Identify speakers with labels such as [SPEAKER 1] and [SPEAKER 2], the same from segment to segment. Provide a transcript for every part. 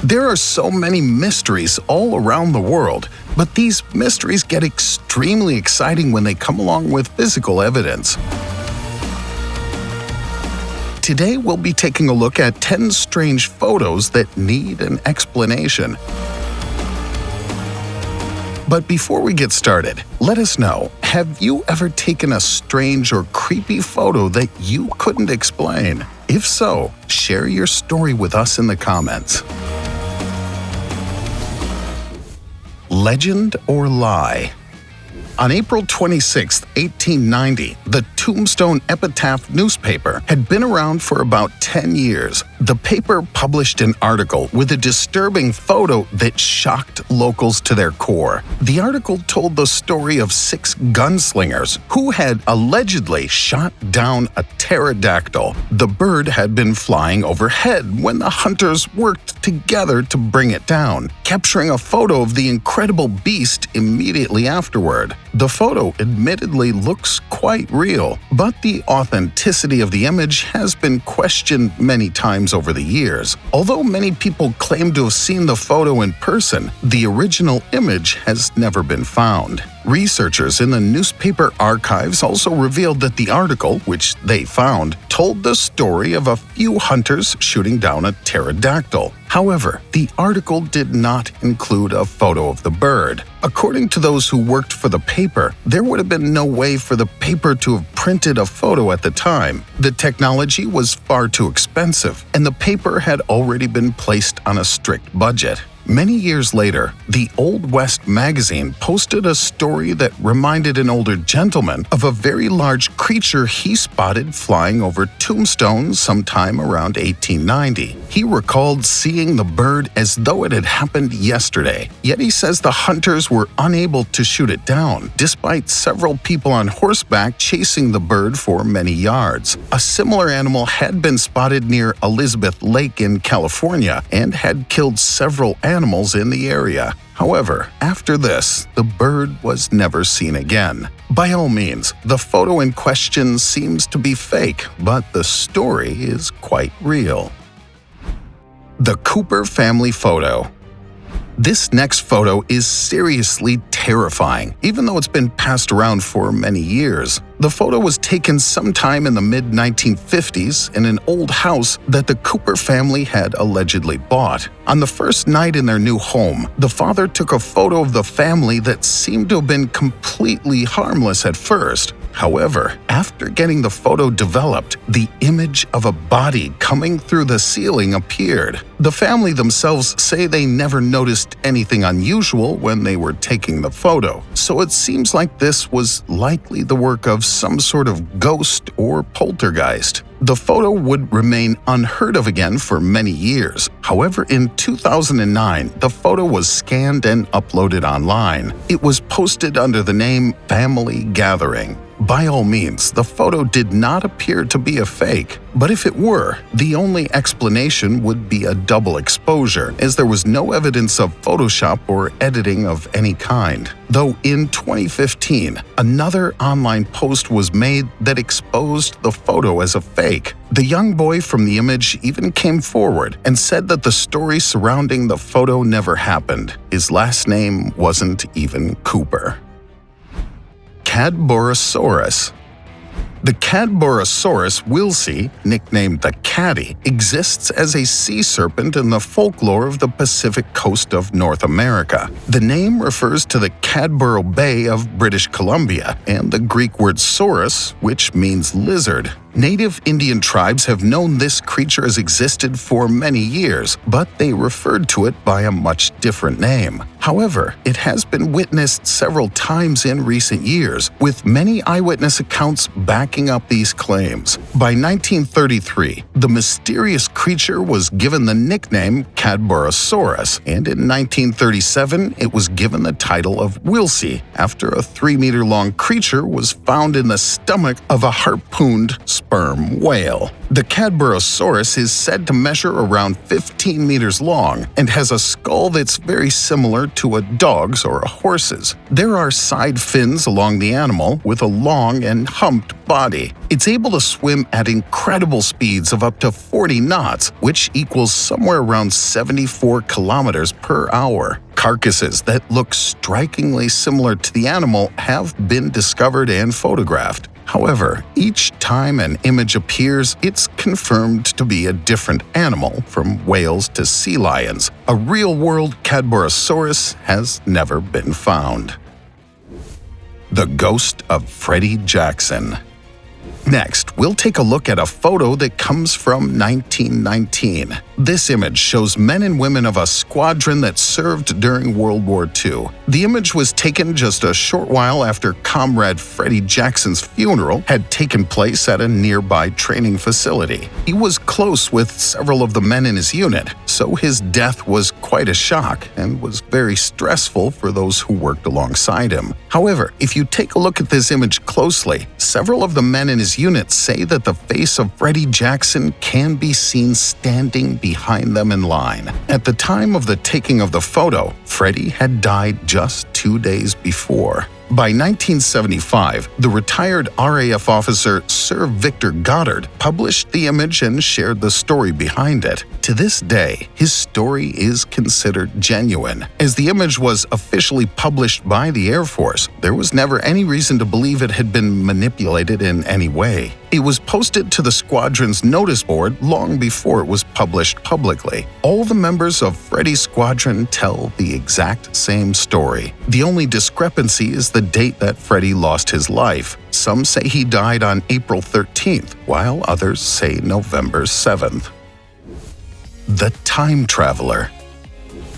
[SPEAKER 1] There are so many mysteries all around the world, but these mysteries get extremely exciting when they come along with physical evidence. Today we'll be taking a look at 10 strange photos that need an explanation. But before we get started, let us know, have you ever taken a strange or creepy photo that you couldn't explain? If so, share your story with us in the comments. Legend or lie? On April 26, 1890, the Tombstone Epitaph newspaper had been around for about 10 years. The paper published an article with a disturbing photo that shocked locals to their core. The article told the story of 6 gunslingers who had allegedly shot down a pterodactyl. The bird had been flying overhead when the hunters worked together to bring it down, capturing a photo of the incredible beast immediately afterward. The photo admittedly looks quite real, but the authenticity of the image has been questioned many times over the years. Although many people claim to have seen the photo in person, the original image has never been found. Researchers in the newspaper archives also revealed that the article, which they found, told the story of a few hunters shooting down a pterodactyl. However, the article did not include a photo of the bird. According to those who worked for the paper, there would have been no way for the paper to have printed a photo at the time. The technology was far too expensive, and the paper had already been placed on a strict budget. Many years later, the Old West magazine posted a story that reminded an older gentleman of a very large creature he spotted flying over Tombstone sometime around 1890. He recalled seeing the bird as though it had happened yesterday, yet he says the hunters were unable to shoot it down, despite several people on horseback chasing the bird for many yards. A similar animal had been spotted near Elizabeth Lake in California and had killed several animals in the area. However, after this, the bird was never seen again. By all means, the photo in question seems to be fake, but the story is quite real. The Cooper family photo. This next photo is seriously terrifying, even though it's been passed around for many years. The photo was taken sometime in the mid-1950s in an old house that the Cooper family had allegedly bought. On the first night in their new home, the father took a photo of the family that seemed to have been completely harmless at first. However, after getting the photo developed, the image of a body coming through the ceiling appeared. The family themselves say they never noticed anything unusual when they were taking the photo, so it seems like this was likely the work of some sort of ghost or poltergeist. The photo would remain unheard of again for many years. However, in 2009, the photo was scanned and uploaded online. It was posted under the name Family Gathering. By all means, the photo did not appear to be a fake, but if it were, the only explanation would be a double exposure, as there was no evidence of Photoshop or editing of any kind. Though in 2015, another online post was made that exposed the photo as a fake. The young boy from the image even came forward and said that the story surrounding the photo never happened. His last name wasn't even Cooper. Cadborosaurus. The Cadborosaurus wilsey, nicknamed the Caddy, exists as a sea serpent in the folklore of the Pacific coast of North America. The name refers to the Cadboro Bay of British Columbia and the Greek word saurus, which means lizard. Native Indian tribes have known this creature has existed for many years, but they referred to it by a much different name. However, it has been witnessed several times in recent years, with many eyewitness accounts backing up these claims. By 1933, the mysterious creature was given the nickname Cadborosaurus, and in 1937 it was given the title of wilsey after a 3-meter-long creature was found in the stomach of a harpooned sperm whale. The Cadborosaurus is said to measure around 15 meters long and has a skull that's very similar to a dog's or a horse's. There are side fins along the animal with a long and humped body. It's able to swim at incredible speeds of up to 40 knots, which equals somewhere around 74 kilometers per hour. Carcasses that look strikingly similar to the animal have been discovered and photographed. However, each time an image appears, it's confirmed to be a different animal, from whales to sea lions. A real-world Cadborosaurus has never been found. The ghost of Freddie Jackson. Next, we'll take a look at a photo that comes from 1919. This image shows men and women of a squadron that served during World War II. The image was taken just a short while after Comrade Freddie Jackson's funeral had taken place at a nearby training facility. He was close with several of the men in his unit, so his death was quite a shock and was very stressful for those who worked alongside him. However, if you take a look at this image closely, several of the men in his unit say that the face of Freddie Jackson can be seen standing behind them in line. At the time of the taking of the photo, Freddie had died just 2 days before. By 1975, the retired RAF officer Sir Victor Goddard published the image and shared the story behind it. To this day, his story is considered genuine. As the image was officially published by the Air Force, there was never any reason to believe it had been manipulated in any way. It was posted to the squadron's notice board long before it was published publicly. All the members of Freddie's squadron tell the exact same story. The only discrepancy is the date that Freddie lost his life. Some say he died on April 13th, while others say November 7th. The Time Traveler.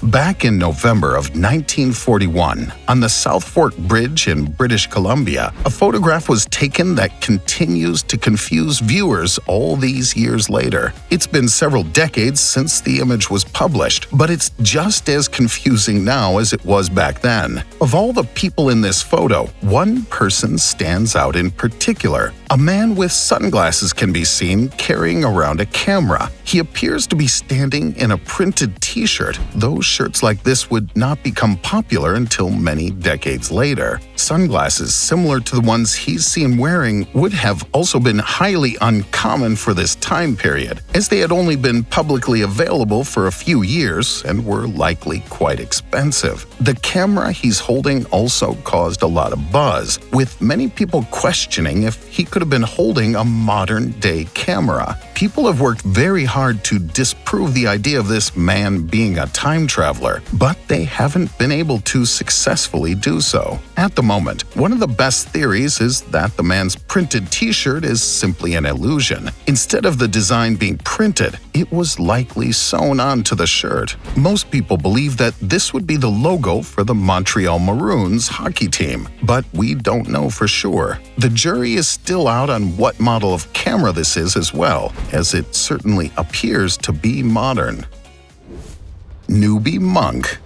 [SPEAKER 1] Back in November of 1941, on the South Fork Bridge in British Columbia, a photograph was taken that continues to confuse viewers all these years later. It's been several decades since the image was published, but it's just as confusing now as it was back then. Of all the people in this photo, one person stands out in particular. A man with sunglasses can be seen carrying around a camera. He appears to be standing in a printed t-shirt, though shirts like this would not become popular until many decades later. Sunglasses similar to the ones he's seen wearing would have also been highly uncommon for this time period, as they had only been publicly available for a few years and were likely quite expensive. The camera he's holding also caused a lot of buzz, with many people questioning if he could have been holding a modern-day camera. People have worked very hard to disprove the idea of this man being a time traveler, but they haven't been able to successfully do so. At the moment, one of the best theories is that the man's printed t-shirt is simply an illusion. Instead of the design being printed, it was likely sewn onto the shirt. Most people believe that this would be the logo for the Montreal Maroons hockey team, but we don't know for sure. The jury is still out on what model of camera this is as well, as it certainly appears to be modern. Newbie Monk.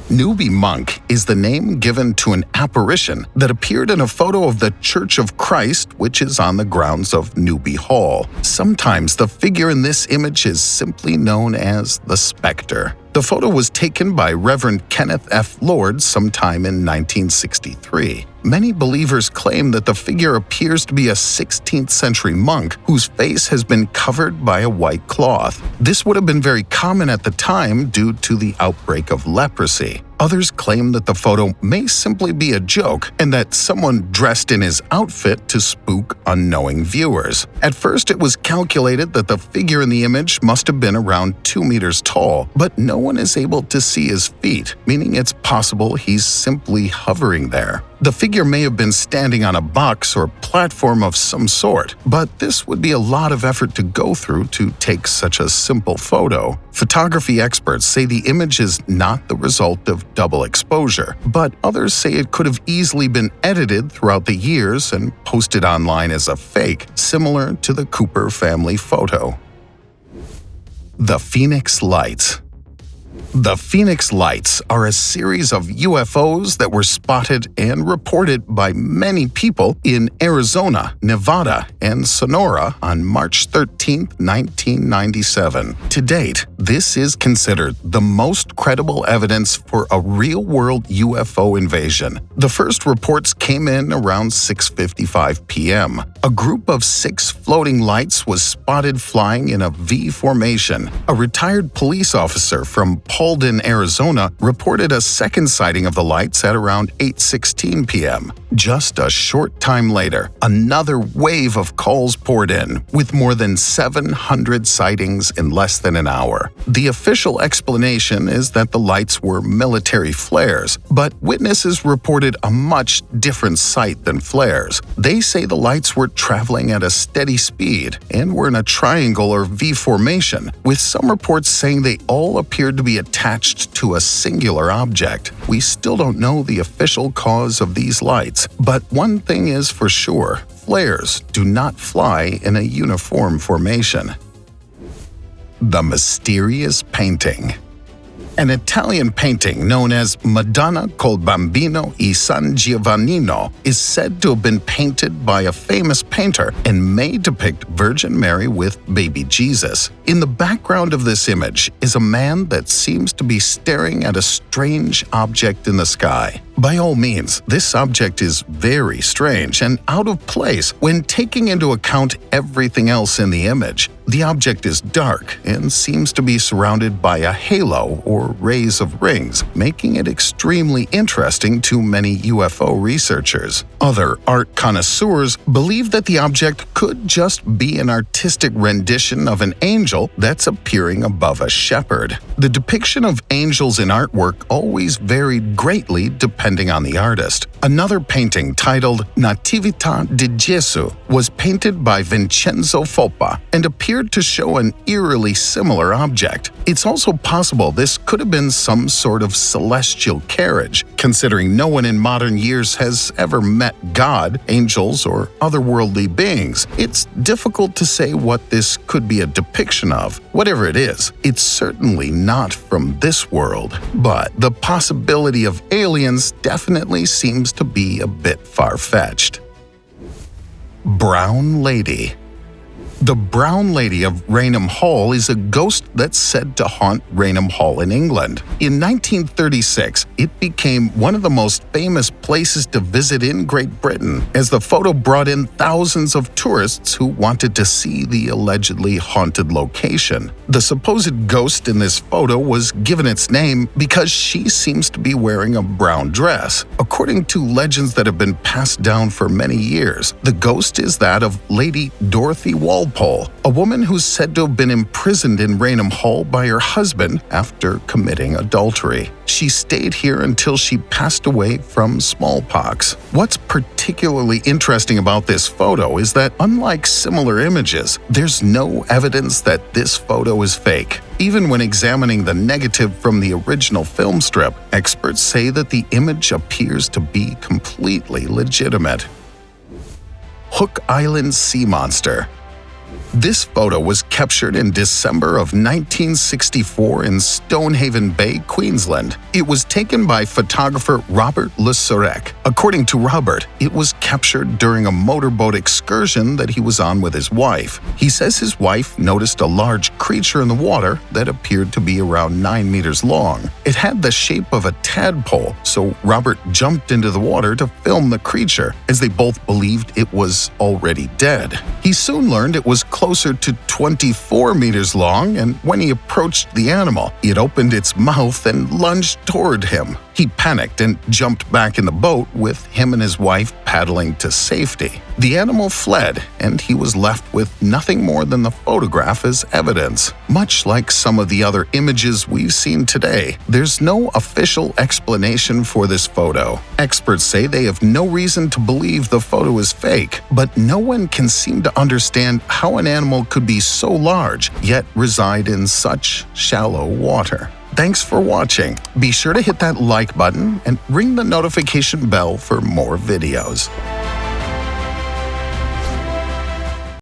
[SPEAKER 1] Newbie Monk is the name given to an apparition that appeared in a photo of the Church of Christ, which is on the grounds of Newbie Hall. Sometimes the figure in this image is simply known as the Spectre. The photo was taken by Reverend Kenneth F. Lord sometime in 1963. Many believers claim that the figure appears to be a 16th century monk whose face has been covered by a white cloth. This would have been very common at the time due to the outbreak of leprosy. Others claim that the photo may simply be a joke and that someone dressed in his outfit to spook unknowing viewers. At first, it was calculated that the figure in the image must have been around 2 meters tall, but no one is able to see his feet, meaning it's possible he's simply hovering there. The figure may have been standing on a box or platform of some sort, but this would be a lot of effort to go through to take such a simple photo. Photography experts say the image is not the result of double exposure, but others say it could have easily been edited throughout the years and posted online as a fake, similar to the Cooper family photo. The Phoenix Lights. The Phoenix Lights are a series of UFOs that were spotted and reported by many people in Arizona, Nevada, and Sonora on March 13, 1997. To date, this is considered the most credible evidence for a real-world UFO invasion. The first reports came in around 6:55 p.m. A group of 6 floating lights was spotted flying in a V formation. A retired police officer from Paulden, Arizona, reported a second sighting of the lights at around 8:16 p.m. Just a short time later, another wave of calls poured in, with more than 700 sightings in less than an hour. The official explanation is that the lights were military flares, but witnesses reported a much different sight than flares. They say the lights were traveling at a steady speed and were in a triangle or V formation, with some reports saying they all appeared to be attached to a singular object. We still don't know the official cause of these lights, but one thing is for sure: flares do not fly in a uniform formation. The mysterious painting. An Italian painting known as Madonna col Bambino e San Giovannino is said to have been painted by a famous painter and may depict Virgin Mary with baby Jesus. In the background of this image is a man that seems to be staring at a strange object in the sky. By all means, this object is very strange and out of place when taking into account everything else in the image. The object is dark and seems to be surrounded by a halo or rays of rings, making it extremely interesting to many UFO researchers. Other art connoisseurs believe that the object could just be an artistic rendition of an angel that's appearing above a shepherd. The depiction of angels in artwork always varied greatly depending on the artist. Another painting titled Natività di Gesù was painted by Vincenzo Foppa and appeared to show an eerily similar object. It's also possible this could have been some sort of celestial carriage, considering no one in modern years has ever met God, angels, or otherworldly beings. It's difficult to say what this could be a depiction of. Whatever it is, it's certainly not from this world. But the possibility of aliens definitely seems to be a bit far-fetched. Brown Lady. The Brown Lady of Rainham Hall is a ghost that's said to haunt Rainham Hall in England. In 1936, it became one of the most famous places to visit in Great Britain, as the photo brought in thousands of tourists who wanted to see the allegedly haunted location. The supposed ghost in this photo was given its name because she seems to be wearing a brown dress. According to legends that have been passed down for many years, the ghost is that of Lady Dorothy Walpole, a woman who's said to have been imprisoned in Rainham Hall by her husband after committing adultery. She stayed here until she passed away from smallpox. What's particularly interesting about this photo is that, unlike similar images, there's no evidence that this photo is fake. Even when examining the negative from the original film strip, experts say that the image appears to be completely legitimate. Hook Island Sea Monster. This photo was captured in December of 1964 in Stonehaven Bay, Queensland. It was taken by photographer Robert Le Surec. According to Robert, it was captured during a motorboat excursion that he was on with his wife. He says his wife noticed a large creature in the water that appeared to be around 9 meters long. It had the shape of a tadpole, so Robert jumped into the water to film the creature, as they both believed it was already dead. He soon learned it was closer to 24 meters long, and when he approached the animal, it opened its mouth and lunged toward him. He panicked and jumped back in the boat, with him and his wife paddling to safety. The animal fled, and he was left with nothing more than the photograph as evidence. Much like some of the other images we've seen today, there's no official explanation for this photo. Experts say they have no reason to believe the photo is fake, but no one can seem to understand how an animal could be so large, yet reside in such shallow water. Thanks for watching. Be sure to hit that like button and ring the notification bell for more videos.